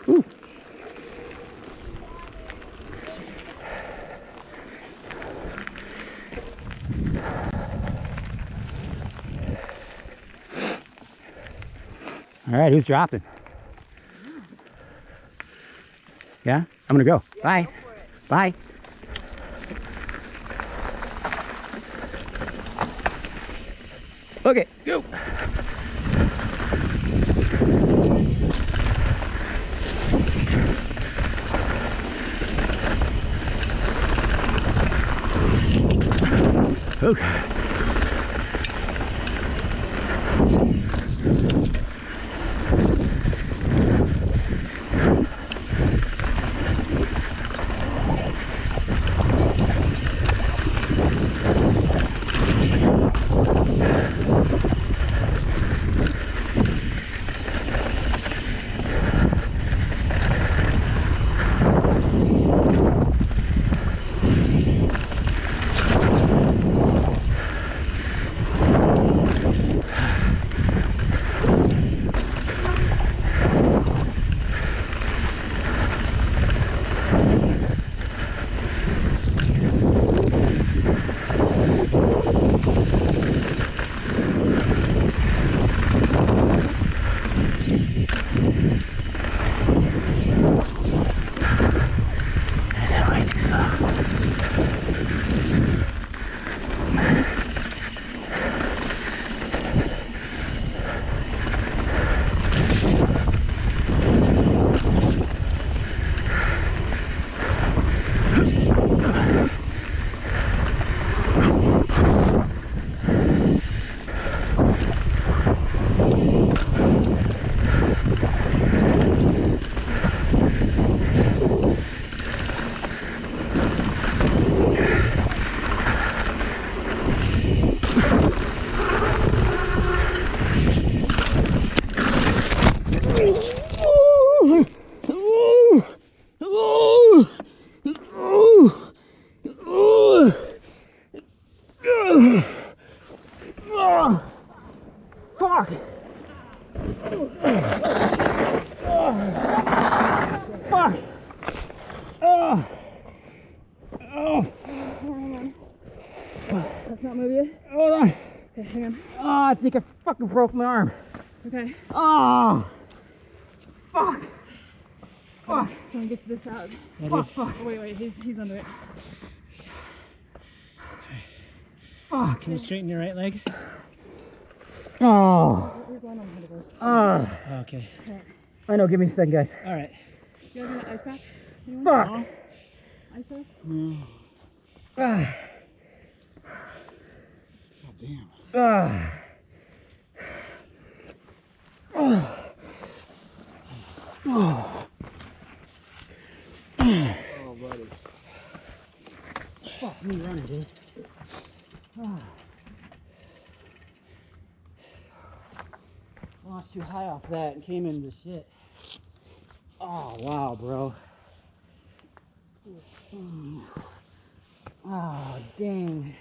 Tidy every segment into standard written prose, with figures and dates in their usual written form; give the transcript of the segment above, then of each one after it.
Ooh. All right, who's dropping? Yeah, I'm gonna go. Yeah, Bye. go for it. Bye. Okay, go. Okay. Fuck! Fuck! Oh! That's not move yet? Hold on! Okay, hang on. Oh, I think I fucking broke my arm. Okay. Oh! Fuck! Fuck! Trying to get this out. Fuck! Fuck! Oh, wait, he's under it. Fuck! Can you straighten your right leg? Oh! Here's one on the head first. Oh! Okay. I know, give me a second, guys. All right. You guys want an ice pack? Anyone? Fuck! Ice pack? Ah! God damn. Ah! Oh! Oh! Oh, buddy. Fuck me running, dude. Ah. Launched too high off that and came into shit. Oh, wow, bro. Oh, dang.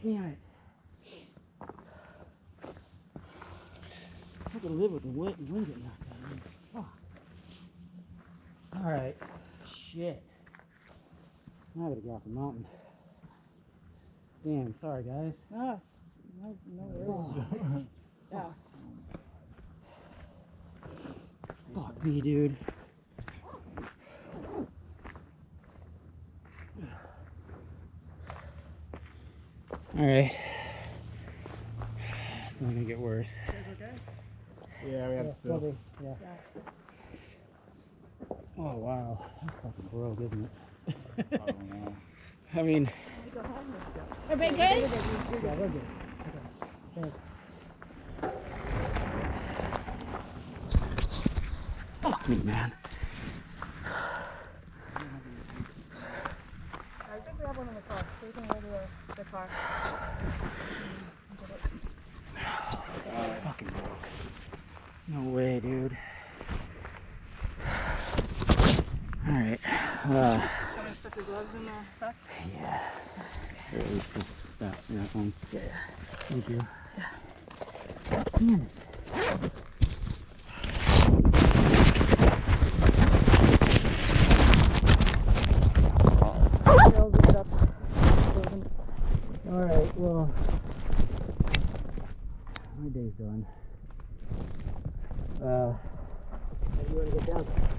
Damn it. I could live with the wind getting knocked out of me. Fuck. Alright. Shit. Now I gotta get off the mountain. Damn, sorry guys. No worries. Yeah. Fuck me, dude. Alright. It's not gonna get worse. Yeah, we had to spill. Probably, yeah. Oh wow. That's fucking broke, isn't it? I don't know. I mean, Everybody good? yeah, we're good. Okay. Thanks. Fuck me, man. I think we have one in the car, so we can go to the car. Fucking broke. No way, dude. Alright. I'm gonna stuff your gloves in the back. Yeah. Or at least this, that one. Yeah. Thank you. Damn it. my day's done. How do you want to get down?